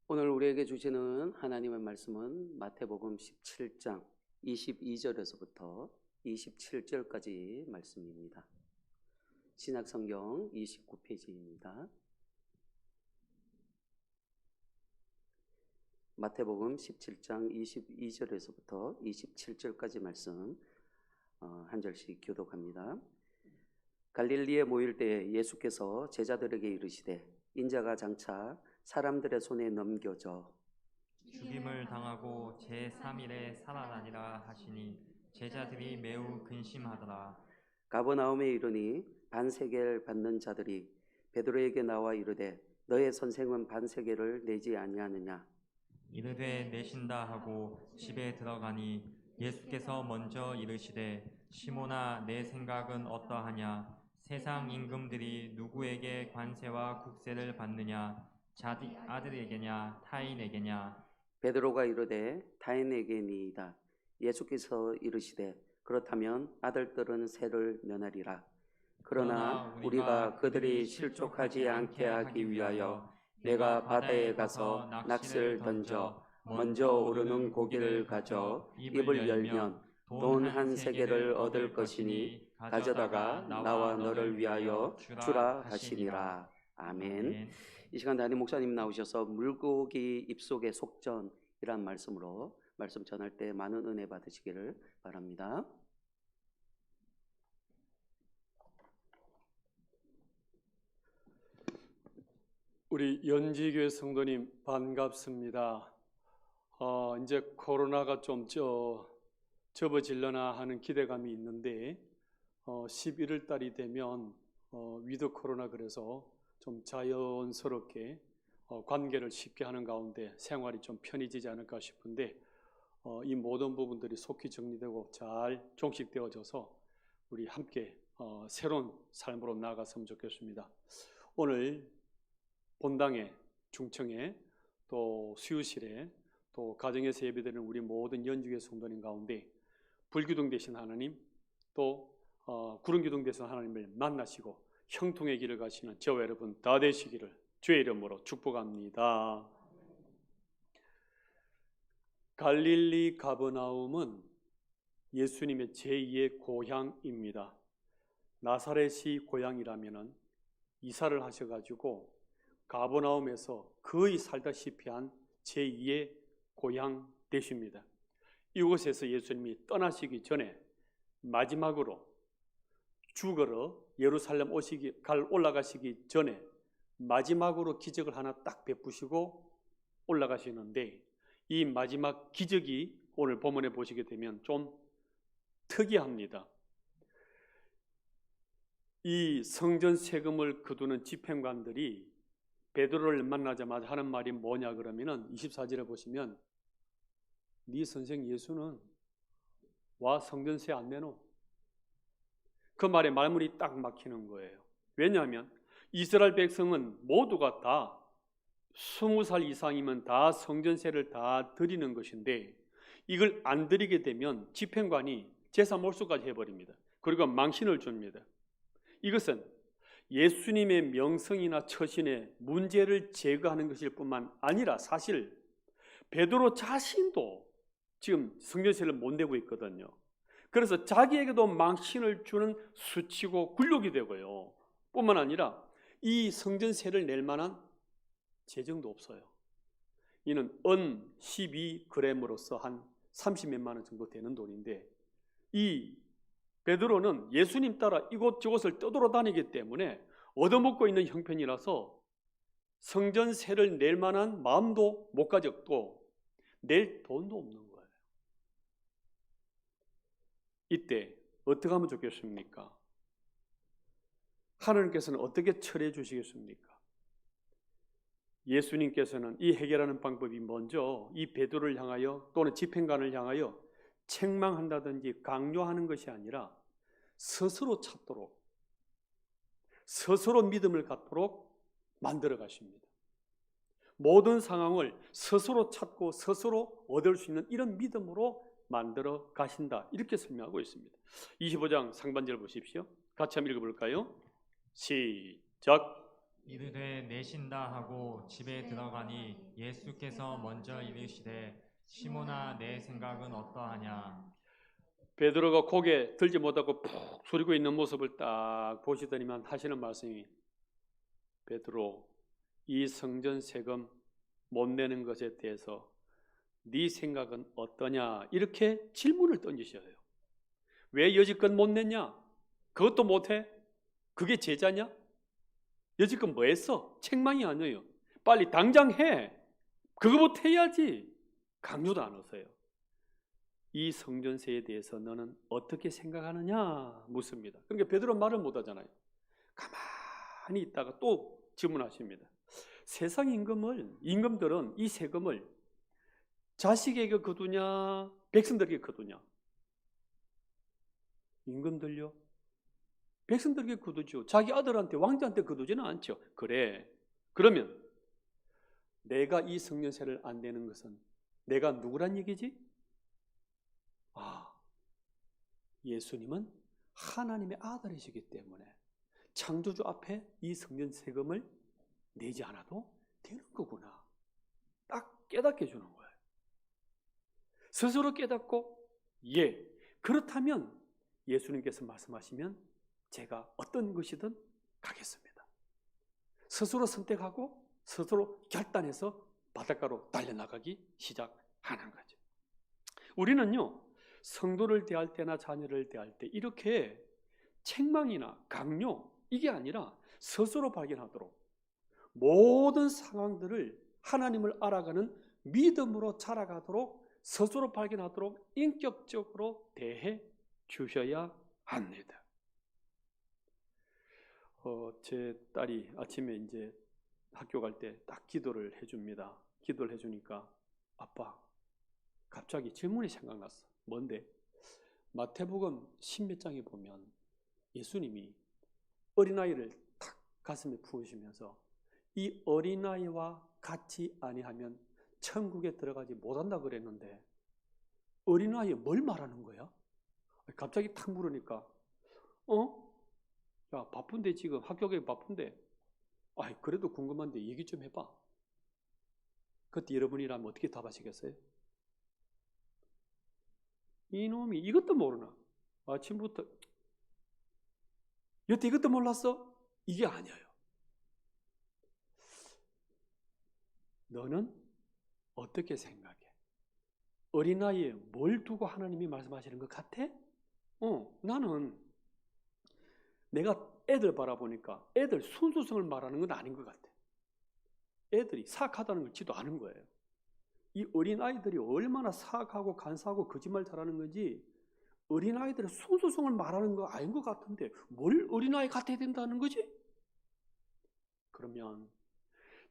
오늘 우리에게 주시는 하나님의 말씀은 마태복음 17장 22절에서부터 27절까지 말씀입니다. 신약성경 29페이지입니다. 마태복음 17장 22절에서부터 27절까지 말씀 한 절씩 교독합니다. 갈릴리에 모일 때에 예수께서 제자들에게 이르시되 인자가 장차 사람들의 손에 넘겨져 죽임을 당하고 제3일에 살아나리라 하시니 제자들이 매우 근심하더라. 가버나움에 이르니 반세겔 받는 자들이 베드로에게 나와 이르되 너의 선생은 반세겔을 내지 아니하느냐. 이르되 내신다 하고 집에 들어가니 예수께서 먼저 이르시되 시몬아 내 생각은 어떠하냐. 세상 임금들이 누구에게 관세와 국세를 받느냐. 자기 아들에게냐 타인에게냐. 베드로가 이르되 타인에게니이다. 예수께서 이르시되 그렇다면 아들들은 세를 면하리라. 그러나 우리가 그들이 실족하지 않게 하기 위하여 내가 바다에 가서 낚시를 던져 먼저 오르는 고기를 가져 입을 열면 돈 한 세겔을 얻을 것이니 가져다가 나와 너를 위하여 주라 하시니라. 아멘. 이 시간 담임 목사님 나오셔서 물고기 입속의 속전이란 말씀으로 말씀 전할 때 많은 은혜 받으시기를 바랍니다. 우리 연지교회 성도님 반갑습니다. 이제 코로나가 좀 접어질려나 하는 기대감이 있는데 11월 달이 되면 위드 코로나 그래서 좀 자연스럽게 관계를 쉽게 하는 가운데 생활이 좀 편해지지 않을까 싶은데 이 모든 부분들이 속히 정리되고 잘 종식되어져서 우리 함께 새로운 삶으로 나아갔으면 좋겠습니다. 오늘 본당에, 중청에, 또 수유실에, 또 가정에서 예배드리는 우리 모든 연주교회 성도님 가운데 불기둥 되신 하나님, 또 구름기둥 되신 하나님을 만나시고 형통의 길을 가시는 저와 여러분 다 되시기를 주의 이름으로 축복합니다. 갈릴리 가버나움은 예수님의 제2의 고향입니다. 나사렛이 고향이라면 이사를 하셔가지고 가버나움에서 거의 살다시피 한 제2의 고향 되십니다. 이곳에서 예수님이 떠나시기 전에 마지막으로 죽으러 예루살렘 올라가시기 전에 마지막으로 기적을 하나 딱 베푸시고 올라가시는데 이 마지막 기적이 오늘 본문에 보시게 되면 좀 특이합니다. 이 성전 세금을 거두는 집행관들이 베드로를 만나자마자 하는 말이 뭐냐 그러면은 24절에 보시면 네 선생 예수는 와 성전세 안 내노? 그 말에 말문이 딱 막히는 거예요. 왜냐하면 이스라엘 백성은 모두가 다 20살 이상이면 다 성전세를 다 드리는 것인데 이걸 안 드리게 되면 집행관이 제사 몰수까지 해버립니다. 그리고 망신을 줍니다. 이것은 예수님의 명성이나 처신에 문제를 제거하는 것일 뿐만 아니라 사실 베드로 자신도 지금 성전세를 못 내고 있거든요. 그래서 자기에게도 망신을 주는 수치고 굴욕이 되고요. 뿐만 아니라 이 성전세를 낼 만한 재정도 없어요. 이는 은 12g으로서 한 30몇만 원 정도 되는 돈인데 이 베드로는 예수님 따라 이곳저곳을 떠돌아다니기 때문에 얻어먹고 있는 형편이라서 성전세를 낼 만한 마음도 못 가졌고 낼 돈도 없는 거예요. 이때 어떻게 하면 좋겠습니까? 하나님께서는 어떻게 처리해 주시겠습니까? 예수님께서는 이 해결하는 방법이 먼저 이 베드로를 향하여 또는 집행관을 향하여 책망한다든지 강요하는 것이 아니라 스스로 찾도록, 스스로 믿음을 갖도록 만들어 가십니다. 모든 상황을 스스로 찾고 스스로 얻을 수 있는 이런 믿음으로 만들어 가신다. 이렇게 설명하고 있습니다. 25장 상반절 보십시오. 같이 한번 읽어볼까요? 시작. 이르되 내신다 하고 집에 들어가니 예수께서 먼저 이르시되 시몬아 내 생각은 어떠하냐. 베드로가 고개 들지 못하고 푹 숙이고 있는 모습을 딱 보시더니만 하시는 말씀이, 베드로, 이 성전 세금 못 내는 것에 대해서 네 생각은 어떠냐, 이렇게 질문을 던지셔요. 왜 여지껏 못 냈냐? 그것도 못해? 그게 제자냐? 여지껏 뭐 했어? 책망이 아니에요. 빨리 당장 해. 그거부터 해야지. 강요도 안 하세요. 이 성전세에 대해서 너는 어떻게 생각하느냐 묻습니다. 그러니까 베드로 말을 못 하잖아요. 가만히 있다가 또 질문하십니다. 세상 임금들은 이 세금을 자식에게 거두냐, 백성들에게 거두냐? 임금들요? 백성들에게 거두죠. 자기 아들한테, 왕자한테 거두지는 않죠. 그래. 그러면 내가 이 성전세를 안 내는 것은 내가 누구란 얘기지? 예수님은 하나님의 아들이시기 때문에 창조주 앞에 이 성전 세금을 내지 않아도 되는 거구나. 딱 깨닫게 주는 거예요. 스스로 깨닫고, 그렇다면 예수님께서 말씀하시면 제가 어떤 것이든 가겠습니다. 스스로 선택하고 스스로 결단해서 바닷가로 달려나가기 시작하는 거죠. 우리는요, 성도를 대할 때나 자녀를 대할 때 이렇게 책망이나 강요, 이게 아니라 스스로 발견하도록 모든 상황들을 하나님을 알아가는 믿음으로 자라가도록 스스로 발견하도록 인격적으로 대해 주셔야 합니다. 제 딸이 아침에 이제 학교 갈 때 딱 기도를 해줍니다. 기도를 해주니까 아빠, 갑자기 질문이 생각났어. 뭔데? 마태복음 10몇 장에 보면 예수님이 어린아이를 탁 가슴에 부으시면서 이 어린아이와 같이 아니하면 천국에 들어가지 못한다 그랬는데 어린아이에 뭘 말하는 거야? 갑자기 탁 물으니까 야, 바쁜데 지금 학교 가기 바쁜데 그래도 궁금한데 얘기 좀 해봐. 그때 여러분이라면 어떻게 답하시겠어요? 이놈이 이것도 모르나? 아침부터 여태 이것도 몰랐어? 이게 아니에요. 너는 어떻게 생각해? 어린아이에 뭘 두고 하나님이 말씀하시는 것 같아? 나는 내가 애들 바라보니까 애들 순수성을 말하는 건 아닌 것 같아. 애들이 사악하다는 걸 지도 아는 거예요. 이 어린아이들이 얼마나 사악하고 간사하고 거짓말 잘하는 건지 어린아이들의 순수성을 말하는 거 아닌 것 같은데 뭘 어린아이 같아야 된다는 거지? 그러면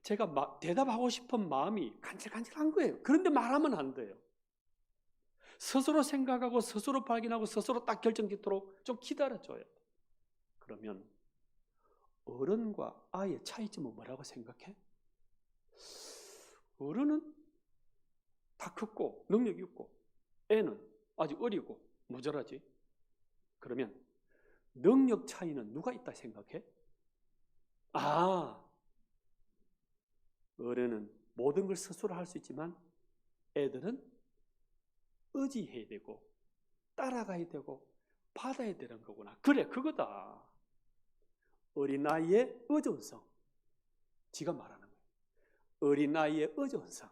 제가 대답하고 싶은 마음이 간질간질한 거예요. 그런데 말하면 안 돼요. 스스로 생각하고 스스로 발견하고 스스로 딱 결정짓도록 좀 기다려줘요. 그러면 어른과 아이의 차이점은 뭐라고 생각해? 어른은 다 컸고 능력이 있고 애는 아직 어리고 모자라지. 그러면 능력 차이는 누가 있다 생각해? 어른은 모든 걸 스스로 할 수 있지만 애들은 의지해야 되고 따라가야 되고 받아야 되는 거구나. 그래, 그거다. 어린아이의 의존성. 지가 말하는 거예요. 어린아이의 의존성.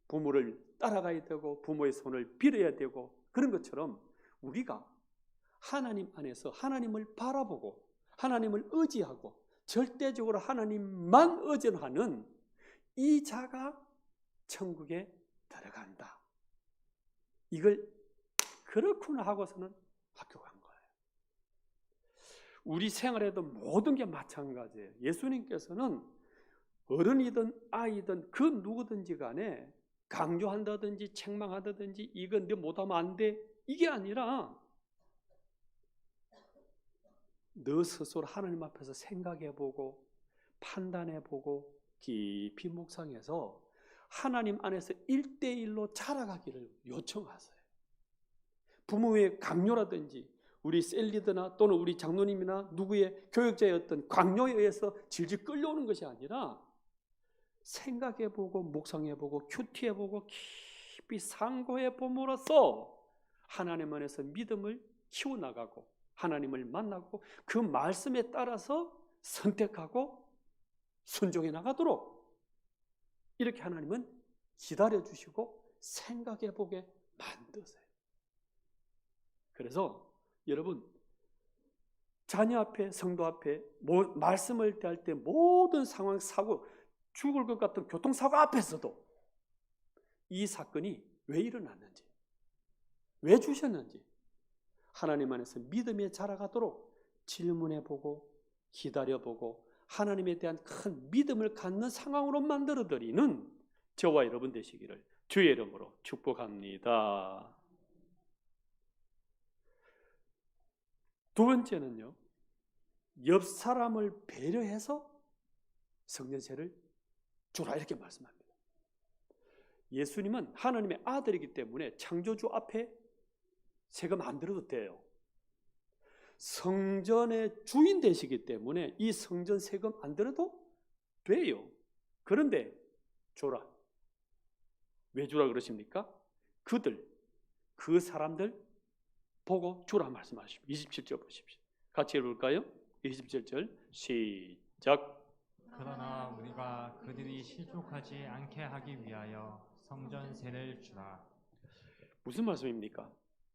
부모를 따라가야 되고 부모의 손을 빌어야 되고 그런 것처럼 우리가 하나님 안에서 하나님을 바라보고 하나님을 의지하고 절대적으로 하나님만 의존하는 이 자가 천국에 들어간다. 이걸 그렇구나 하고서는 학교 간 거예요. 우리 생활에도 모든 게 마찬가지예요. 예수님께서는 어른이든 아이든 그 누구든지 간에 강조한다든지 책망한다든지 이건 너 못하면 안 돼 이게 아니라 너 스스로 하나님 앞에서 생각해보고 판단해보고 깊이 묵상해서 하나님 안에서 1대1로 자라가기를 요청하세요. 부모의 강요라든지 우리 셀리드나 또는 우리 장로님이나 누구의 교역자의 어떤 강요에 의해서 질질 끌려오는 것이 아니라 생각해보고 묵상해보고 큐티해보고 깊이 상고해봄으로써 하나님 안에서 믿음을 키워나가고 하나님을 만나고 그 말씀에 따라서 선택하고 순종해 나가도록 이렇게 하나님은 기다려주시고 생각해보게 만드세요. 그래서 여러분, 자녀 앞에, 성도 앞에 말씀을 대할 때 모든 상황, 사고, 죽을 것 같은 교통사고 앞에서도 이 사건이 왜 일어났는지, 왜 주셨는지 하나님 안에서 믿음에 자라가도록 질문해보고 기다려보고 하나님에 대한 큰 믿음을 갖는 상황으로 만들어드리는 저와 여러분 되시기를 주의 이름으로 축복합니다. 두 번째는요, 옆 사람을 배려해서 성전세를 주라 이렇게 말씀합니다. 예수님은 하나님의 아들이기 때문에 창조주 앞에 세금 안 들어도 돼요. 성전의 주인 되시기 때문에 이 성전 세금 안 들어도 돼요. 그런데 줘라. 왜 주라 그러십니까? 그 사람들 보고 주라 말씀하십시오. 27절 보십시오. 같이 읽을까요? 27절 시작. 그러나 우리가 그들이 실족하지 않게 하기 위하여 성전세를 주라. 무슨 말씀입니까?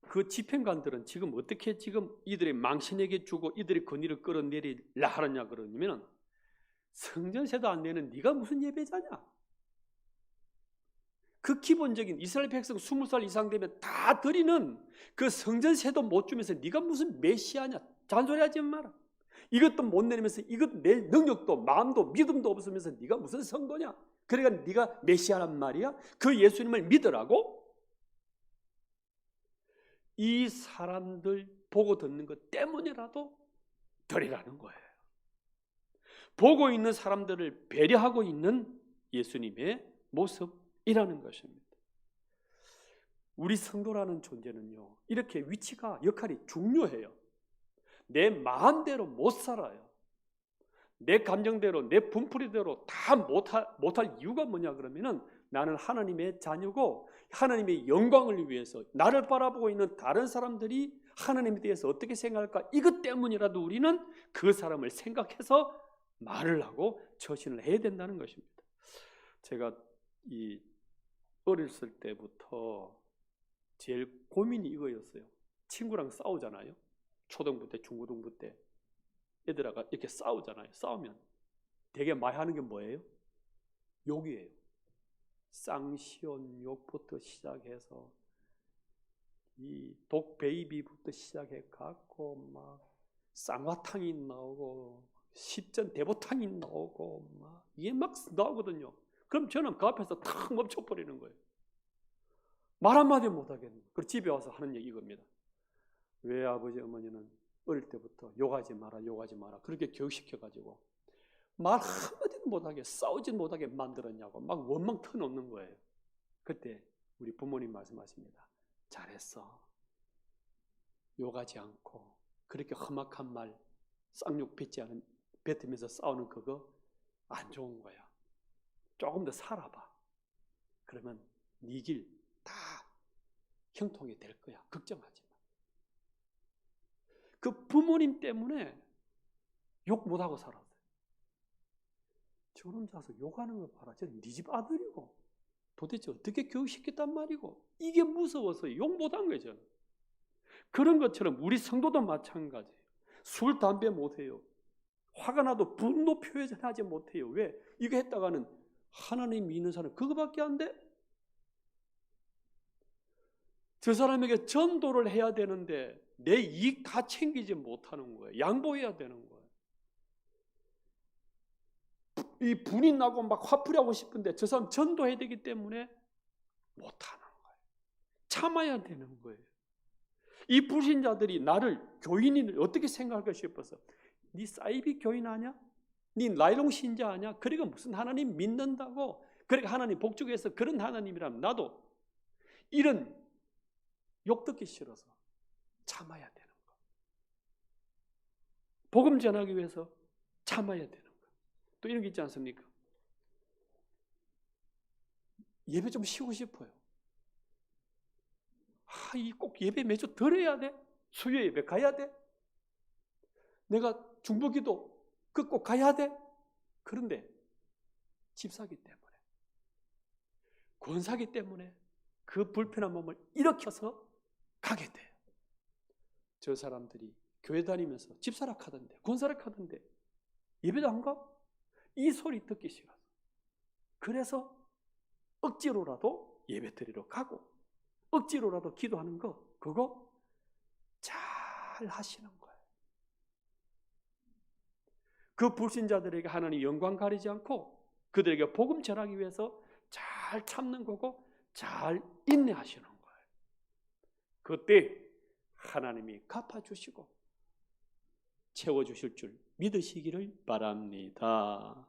그 집행관들은 지금 어떻게 지금 이들의 망신에게 주고 이들의 권위를 끌어내리려 하느냐 그러냐면 성전세도 안 내는 네가 무슨 예배자냐? 그 기본적인 이스라엘 백성 20살 이상 되면 다 드리는 그 성전세도 못 주면서 네가 무슨 메시아냐? 잔소리하지 마라. 이것도 못 내면서 이것 내 능력도 마음도 믿음도 없으면서 네가 무슨 성도냐? 그러니까 네가 메시아란 말이야? 그 예수님을 믿으라고? 이 사람들 보고 듣는 것 때문이라도 드리라는 거예요. 보고 있는 사람들을 배려하고 있는 예수님의 모습이라는 것입니다. 우리 성도라는 존재는요, 이렇게 위치가, 역할이 중요해요. 내 마음대로 못 살아요. 내 감정대로, 내 분풀이대로 다 못할 이유가 뭐냐 그러면은 나는 하나님의 자녀고 하나님의 영광을 위해서 나를 바라보고 있는 다른 사람들이 하나님에 대해서 어떻게 생각할까? 이것 때문이라도 우리는 그 사람을 생각해서 말을 하고 처신을 해야 된다는 것입니다. 제가 어렸을 때부터 제일 고민이 이거였어요. 친구랑 싸우잖아요. 초등부 때, 중고등부 때 애들하고 이렇게 싸우잖아요. 싸우면 되게 많이 하는 게 뭐예요? 욕이에요. 쌍시온 욕부터 시작해서 이 독베이비부터 시작해 갖고 막 쌍화탕이 나오고 십전 대보탕이 나오고 막 이게 막 나오거든요. 그럼 저는 그 앞에서 탁 멈춰버리는 거예요. 말 한마디 못하겠는 거예요. 그리고 집에 와서 하는 얘기 이겁니다. 왜 아버지 어머니는 어릴 때부터 욕하지 마라 그렇게 교육시켜가지고 말 한마디도 못하게 싸우지 못하게 만들었냐고 막 원망 터놓는 거예요. 그때 우리 부모님 말씀하십니다. 잘했어. 욕하지 않고 그렇게 험악한 말 쌍욕 뱉으면서 싸우는 그거 안 좋은 거야. 조금 더 살아봐. 그러면 네 길 다 형통이 될 거야. 걱정하지 마. 그 부모님 때문에 욕 못하고 살았어요. 저놈 자서 욕하는 거 봐라. 저는 네 집 아들이고 도대체 어떻게 교육시켰단 말이고 이게 무서워서 욕 못한 거예요. 저는. 그런 것처럼 우리 성도도 마찬가지예요. 술, 담배 못해요. 화가 나도 분노 표현하지 못해요. 왜? 이거 했다가는 하나님 믿는 사람 그거밖에 안 돼? 저 사람에게 전도를 해야 되는데 내 이익 다 챙기지 못하는 거예요. 양보해야 되는 거예요. 이 분이 나고 막 화풀이하고 싶은데 저 사람 전도해야 되기 때문에 못하는 거예요. 참아야 되는 거예요. 이 불신자들이 나를 교인을 어떻게 생각할까 싶어서 네 사이비 교인 아냐? 네 나일론 신자 아냐? 그러니까 무슨 하나님 믿는다고 그러니까 하나님 복종해서 그런 하나님이라면 나도 이런 욕 듣기 싫어서 참아야 되는 거. 복음 전하기 위해서 참아야 되는 거예요. 또 이런 게 있지 않습니까? 예배 좀 쉬고 싶어요. 이 꼭 예배 매주 들어야 돼? 수요 예배 가야 돼? 내가 중보기도 그 꼭 가야 돼? 그런데 집사기 때문에, 권사기 때문에 그 불편한 몸을 일으켜서 가게 돼요. 저 사람들이 교회 다니면서 집사락 하던데, 권사락 하던데 예배도 안 가? 이 소리 듣기 싫어서. 그래서 억지로라도 예배 드리러 가고 억지로라도 기도하는 거, 그거 잘 하시는 거예요. 그 불신자들에게 하나님 영광 가리지 않고 그들에게 복음 전하기 위해서 잘 참는 거고 잘 인내하시는 거예요. 그때 하나님이 갚아주시고 채워주실 줄 믿으시기를 바랍니다.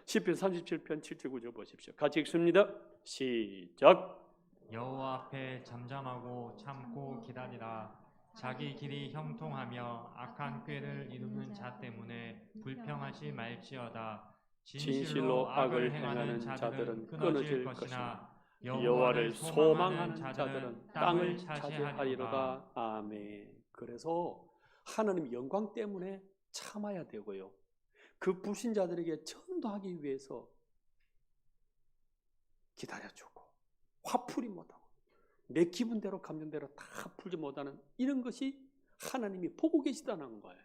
시편 37편 7절 9절 보십시오. 같이 읽습니다. 시작. 여호와 앞에 잠잠하고 참고 기다리라. 자기 길이 형통하며 악한 꾀를 이루는 자 때문에 불평하지 말지어다. 진실로 악을 행하는 자들은 끊어질 것이나 여호와를 소망하는 자들은 땅을 차지하리로다. 아멘. 그래서 하나님 영광 때문에 참아야 되고요. 그 불신자들에게 전도하기 위해서 기다려주고 화풀이 못하고 내 기분대로 감정대로 다 풀지 못하는 이런 것이 하나님이 보고 계시다는 거예요.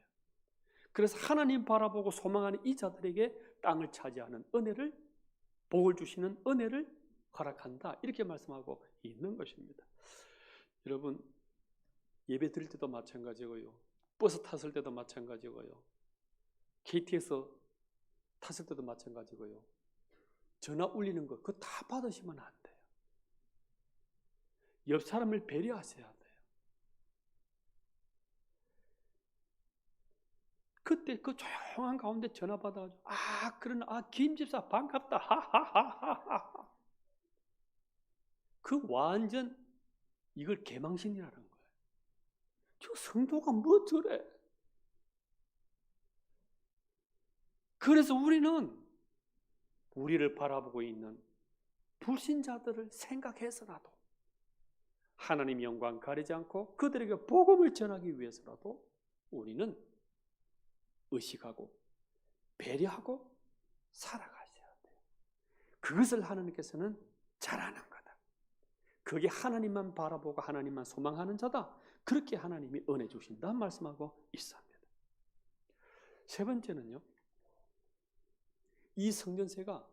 그래서 하나님 바라보고 소망하는 이 자들에게 땅을 차지하는 은혜를, 복을 주시는 은혜를 허락한다, 이렇게 말씀하고 있는 것입니다. 여러분, 예배 드릴 때도 마찬가지고요, 버스 탔을 때도 마찬가지고요, KTX 탔을 때도 마찬가지고요, 전화 울리는 거 그거 다 받으시면 안 돼요. 옆 사람을 배려하셔야 돼요. 그때 그 조용한 가운데 전화 받아가지고 김 집사 반갑다 하하하하하, 그 완전 이걸 개망신이라는 거예요. 저 성도가 뭐 저래? 그래서 우리는 우리를 바라보고 있는 불신자들을 생각해서라도 하나님 영광 가리지 않고 그들에게 복음을 전하기 위해서라도 우리는 의식하고 배려하고 살아가셔야 돼요. 그것을 하나님께서는 잘하는 거다. 그게 하나님만 바라보고 하나님만 소망하는 자다. 그렇게 하나님이 은혜 주신다 말씀하고 있습니다. 세 번째는요, 이 성전세가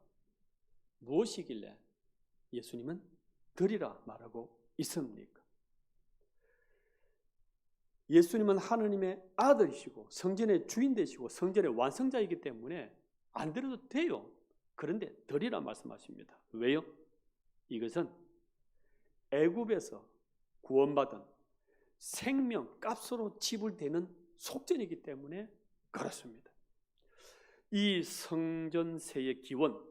무엇이길래 예수님은 드리라 말하고 있습니까? 예수님은 하나님의 아들이시고 성전의 주인 되시고 성전의 완성자이기 때문에 안 드려도 돼요. 그런데 드리라 말씀하십니다. 왜요? 이것은 애굽에서 구원받은 생명값으로 지불되는 속전이기 때문에 그렇습니다. 이 성전세의 기원,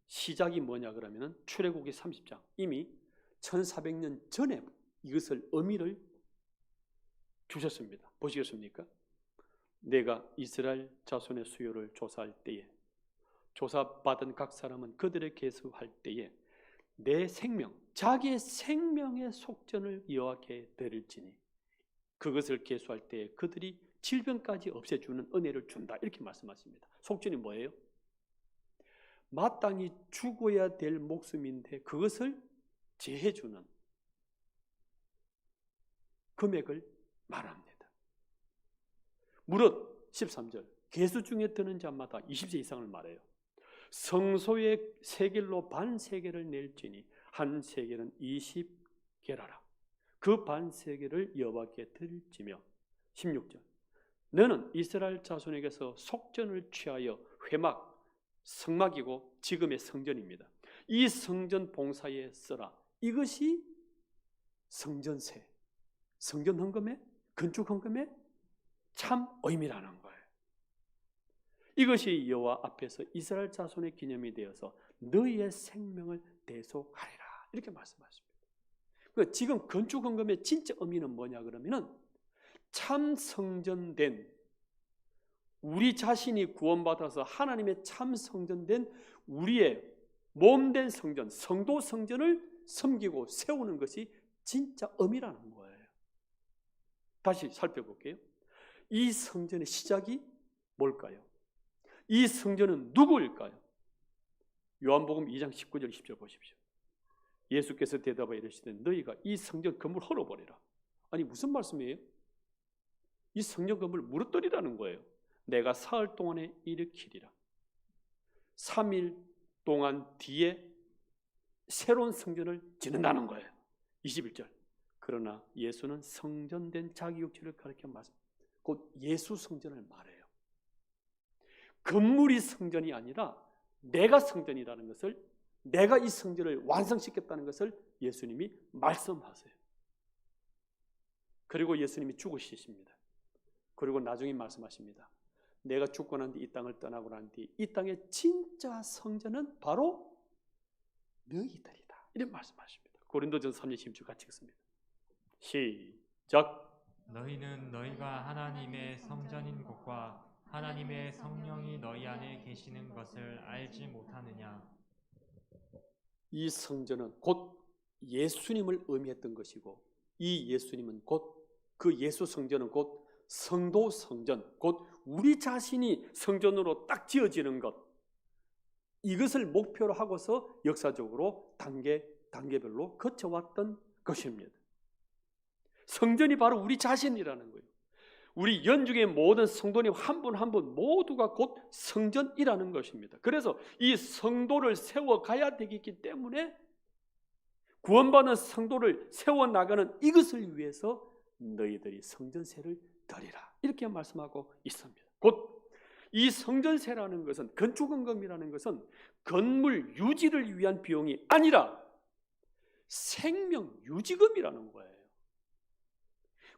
시작이 뭐냐 그러면 출애굽기 30장, 이미 1400년 전에 이것을 의미를 주셨습니다. 보시겠습니까? 내가 이스라엘 자손의 수요를 조사할 때에 조사받은 각 사람은 그들의 계수할 때에 내 생명, 자기의 생명의 속전을 여호와께 드릴지니 그것을 계수할 때에 그들이 질병까지 없애주는 은혜를 준다, 이렇게 말씀하십니다. 속전이 뭐예요? 마땅히 죽어야 될 목숨인데 그것을 제해주는 금액을 말합니다. 무릇 13절 계수 중에 드는 자마다 20세 이상을 말해요. 성소의 세겔로 반 세겔을 낼지니 한 세겔은 20게라라. 그 반 세겔을 여호와께 드릴지며 16절 너는 이스라엘 자손에게서 속전을 취하여 회막, 성막이고 지금의 성전입니다. 이 성전 봉사에 써라. 이것이 성전세, 성전 헌금의, 건축 헌금의 참 의미라는 거예요. 이것이 여호와 앞에서 이스라엘 자손의 기념이 되어서 너희의 생명을 대속하리라, 이렇게 말씀하십니다. 그러니까 지금 건축 헌금의 진짜 의미는 뭐냐 그러면은 참 성전된 우리 자신이 구원받아서 하나님의 참 성전된 우리의 몸된 성전, 성도 성전을 섬기고 세우는 것이 진짜 의미라는 거예요. 다시 살펴볼게요. 이 성전의 시작이 뭘까요? 이 성전은 누구일까요? 요한복음 2장 19절 20절 보십시오. 예수께서 대답하여 이르시되 너희가 이 성전 건물 헐어버리라. 아니 무슨 말씀이에요? 이 성전 건물 무너뜨리라는 거예요. 내가 사흘 동안에 일으키리라. 3일 동안 뒤에 새로운 성전을 짓는다는 거예요. 21절. 그러나 예수는 성전된 자기 육체를 가리켜 말합니다. 곧 예수 성전을 말해요. 건물이 성전이 아니라 내가 성전이라는 것을, 내가 이 성전을 완성시켰다는 것을 예수님이 말씀하세요. 그리고 예수님이 죽으시십니다. 그리고 나중에 말씀하십니다. 내가 죽고 난 뒤 이 땅을 떠나고 난 뒤 이 땅의 진짜 성전은 바로 너희들이다. 이런 말씀하십니다. 고린도전서 3장 16절 같이 읽습니다. 시작. 너희는 너희가 하나님의 성전인 것과 하나님의 성령이 너희 안에 계시는 것을 알지 못하느냐. 이 성전은 곧 예수님을 의미했던 것이고 이 예수님은 곧 그 예수 성전은 곧 성도 성전, 곧 우리 자신이 성전으로 딱 지어지는 것, 이것을 목표로 하고서 역사적으로 단계별로 거쳐왔던 것입니다. 성전이 바로 우리 자신이라는 거예요. 우리 연중의 모든 성도님 한 분 한 분 모두가 곧 성전이라는 것입니다. 그래서 이 성도를 세워가야 되기 때문에 구원받은 성도를 세워나가는 이것을 위해서 너희들이 성전세를 드리라, 이렇게 말씀하고 있습니다. 곧 이 성전세라는 것은, 건축헌금이라는 것은 건물 유지를 위한 비용이 아니라 생명 유지금이라는 거예요.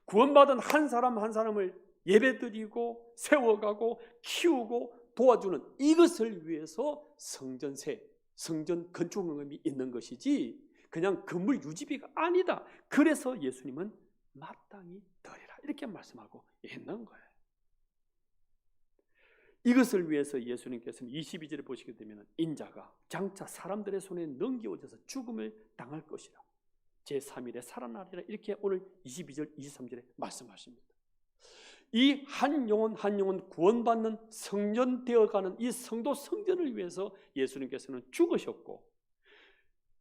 구원받은 한 사람 한 사람을 예배드리고 세워가고 키우고 도와주는 이것을 위해서 성전세, 성전 건축헌금이 있는 것이지 그냥 건물 유지비가 아니다. 그래서 예수님은 마땅히 드리라, 이렇게 말씀하고 있는 거예요. 이것을 위해서 예수님께서는 22절에 보시게 되면 인자가 장차 사람들의 손에 넘겨져서 죽음을 당할 것이라, 제3일에 살아나리라, 이렇게 오늘 22절 23절에 말씀하십니다. 이 한 영혼 한 영혼 구원받는 성전 되어가는 이 성도 성전을 위해서 예수님께서는 죽으셨고,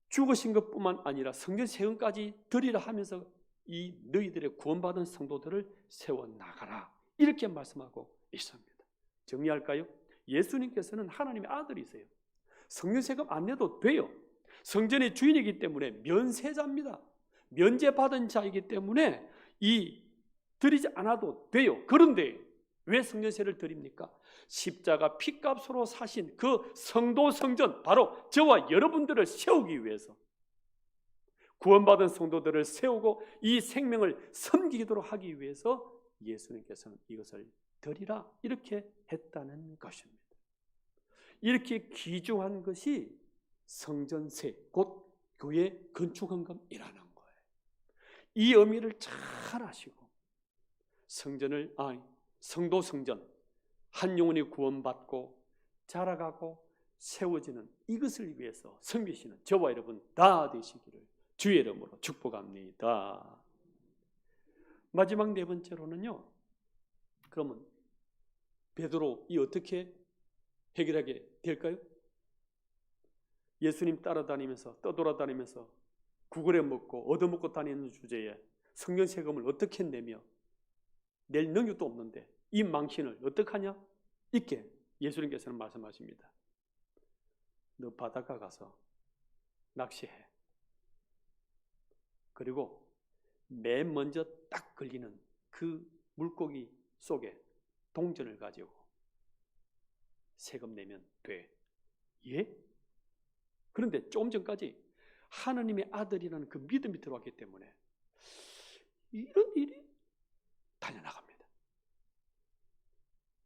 죽으신 것뿐만 아니라 성전 세금까지 드리라 하면서 이 너희들의 구원받은 성도들을 세워나가라, 이렇게 말씀하고 있습니다. 정리할까요? 예수님께서는 하나님의 아들이세요. 성전 세금 안 내도 돼요. 성전의 주인이기 때문에 면세자입니다. 면제받은 자이기 때문에 드리지 않아도 돼요. 그런데 왜 성전세를 드립니까? 십자가 피값으로 사신 그 성도 성전, 바로 저와 여러분들을 세우기 위해서, 구원받은 성도들을 세우고 이 생명을 섬기도록 하기 위해서 예수님께서는 이것을 드리라, 이렇게 했다는 것입니다. 이렇게 귀중한 것이 성전세, 곧 교회 건축헌금이라는 거예요. 이 의미를 잘 아시고 성도 성전 한 영혼이 구원받고 자라가고 세워지는 이것을 위해서 섬기시는 저와 여러분 다 되시기를 주의 이름으로 축복합니다. 마지막 네 번째로는요, 그러면 베드로 이 어떻게 해결하게 될까요? 예수님 따라다니면서 떠돌아다니면서 구걸해 먹고 얻어먹고 다니는 주제에 성전 세금을 어떻게 내며 낼 능력도 없는데 이 망신을 어떡하냐? 있게 예수님께서는 말씀하십니다. 너 바닷가 가서 낚시해. 그리고 맨 먼저 딱 걸리는 그 물고기 속에 동전을 가지고 세금 내면 돼. 예? 그런데 조금 전까지 하나님의 아들이라는 그 믿음이 들어왔기 때문에 이런 일이 달려나갑니다.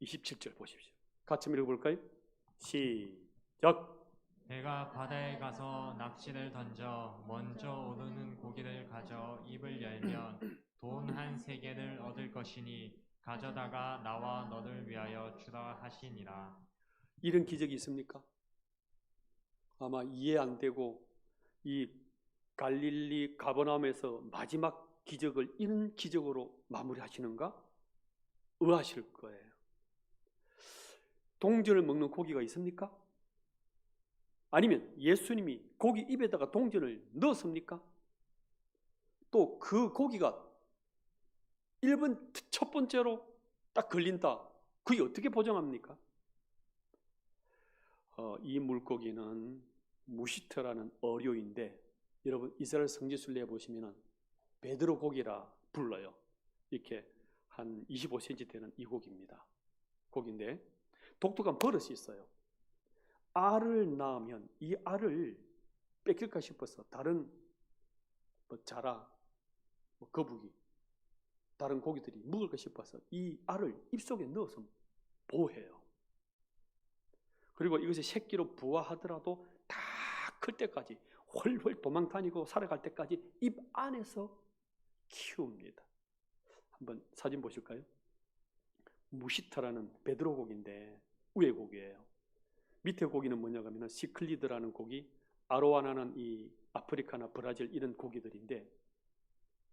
27절 보십시오. 같이 읽어볼까요? 시작. 내가 바다에 가서 낚시를 던져 먼저 오르는 고기를 가져 입을 열면 돈 한 세겔을 얻을 것이니 가져다가 나와 너를 위하여 주라 하시니라. 이런 기적이 있습니까? 아마 이해 안 되고 이 갈릴리 가버나움에서 마지막 기적을 이런 기적으로 마무리하시는가? 의아하실 거예요. 동전을 먹는 고기가 있습니까? 아니면 예수님이 고기 입에다가 동전을 넣었습니까? 또 그 고기가 1번 첫 번째로 딱 걸린다. 그게 어떻게 보장합니까? 이 물고기는 무시트라는 어류인데 여러분 이스라엘 성지순례에 보시면 베드로 고기라 불러요. 이렇게 한 25cm 되는 이 고기입니다. 고기인데 독특한 버릇이 있어요. 알을 낳으면 이 알을 뺏길까 싶어서 다른 자라, 거북이, 다른 고기들이 먹을까 싶어서 이 알을 입속에 넣어서 보호해요. 그리고 이것이 새끼로 부화하더라도 다 클 때까지 훨훨 도망 다니고 살아갈 때까지 입 안에서 키웁니다. 한번 사진 보실까요? 무시타라는 베드로 고기인데 위에 고기예요. 밑에 고기는 뭐냐고 하면 시클리드라는 고기, 아로와나는 이 아프리카나 브라질 이런 고기들인데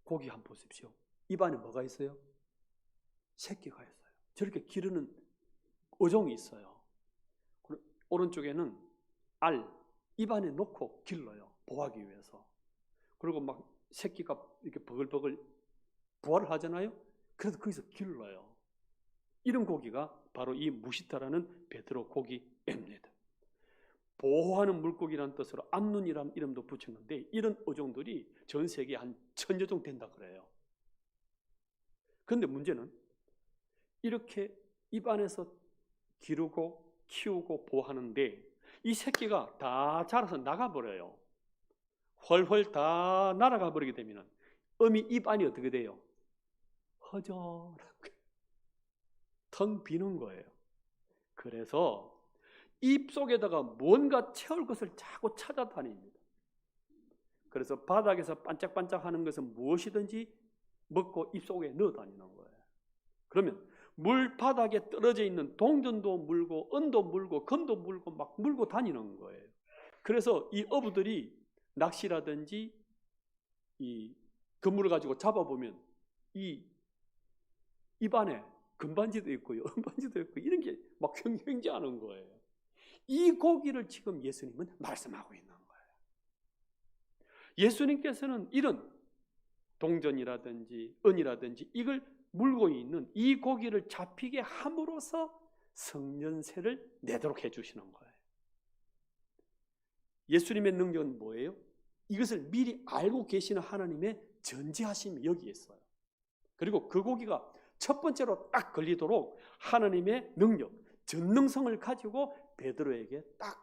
고기 한번 보십시오. 입 안에 뭐가 있어요? 새끼가 있어요. 저렇게 기르는 어종이 있어요. 오른쪽에는 알, 입 안에 놓고 길러요. 보호하기 위해서. 그리고 막 새끼가 이렇게 버글버글 부화를 하잖아요. 그래서 거기서 길러요. 이런 고기가 바로 이 무시타라는 베드로 고기입니다. 보호하는 물고기라는 뜻으로 암눈이라는 이름도 붙였는데 이런 어종들이 전 세계에 한 1000여 종 된다 그래요. 그런데 문제는 이렇게 입 안에서 기르고 키우고 보호하는데 이 새끼가 다 자라서 나가버려요. 훨훨 다 날아가 버리게 되면 어미 입 안이 어떻게 돼요? 허전하게 텅 비는 거예요. 그래서 입 속에다가 뭔가 채울 것을 자꾸 찾아다닙니다. 그래서 바닥에서 반짝반짝하는 것은 무엇이든지 먹고 입 속에 넣어 다니는 거예요. 그러면 물 바닥에 떨어져 있는 동전도 물고 은도 물고 금도 물고 막 물고 다니는 거예요. 그래서 이 어부들이 낚시라든지 이 그물을 가지고 잡아보면 이 입 안에 금반지도 있고요, 은반지도 있고 이런 게 막 횡행하는 거예요. 이 고기를 지금 예수님은 말씀하고 있는 거예요. 예수님께서는 이런 동전이라든지 은이라든지 이걸 물고 있는 이 고기를 잡히게 함으로써 성년세를 내도록 해주시는 거예요. 예수님의 능력은 뭐예요? 이것을 미리 알고 계시는 하나님의 전지하심이 여기에 있어요. 그리고 그 고기가 첫 번째로 딱 걸리도록 하나님의 능력, 전능성을 가지고 베드로에게 딱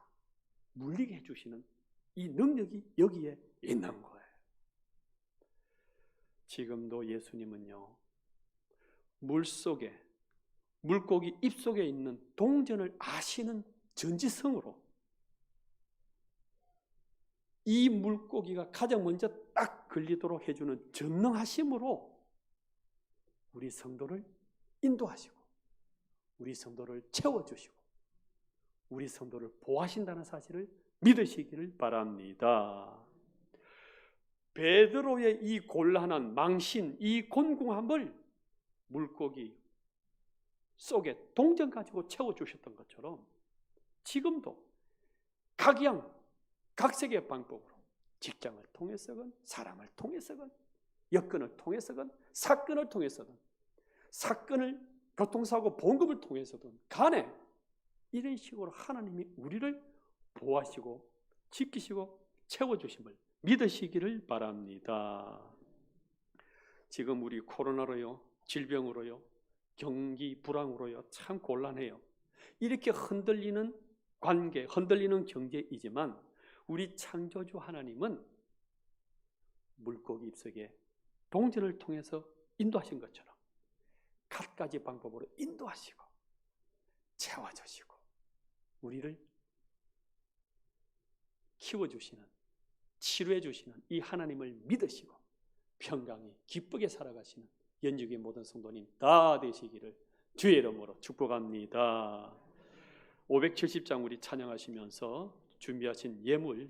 물리게 해주시는 이 능력이 여기에 있는 거예요. 지금도 예수님은요, 물속에, 물고기 입속에 있는 동전을 아시는 전지성으로 이 물고기가 가장 먼저 딱 걸리도록 해주는 전능하심으로 우리 성도를 인도하시고 우리 성도를 채워주시고 우리 성도를 보호하신다는 사실을 믿으시기를 바랍니다. 베드로의 이 곤란한 망신, 이 곤궁함을 물고기 속에 동전 가지고 채워주셨던 것처럼 지금도 각양, 각색의 방법으로 직장을 통해서건 사람을 통해서건 여건을 통해서건 사건을 통해서든 사건을 교통사고 보험금을 통해서든 간에 이런 식으로 하나님이 우리를 보호하시고 지키시고 채워주심을 믿으시기를 바랍니다. 지금 우리 코로나로요, 질병으로요, 경기 불황으로요 참 곤란해요. 이렇게 흔들리는 관계, 흔들리는 경제이지만 우리 창조주 하나님은 물고기 입속에 동전을 통해서 인도하신 것처럼 갖가지 방법으로 인도하시고 채워주시고 우리를 키워주시는, 치료해주시는 이 하나님을 믿으시고 평강히 기쁘게 살아가시는 연육의 모든 성도님 다 되시기를 주의 이름으로 축복합니다. 570장 우리 찬양하시면서 준비하신 예물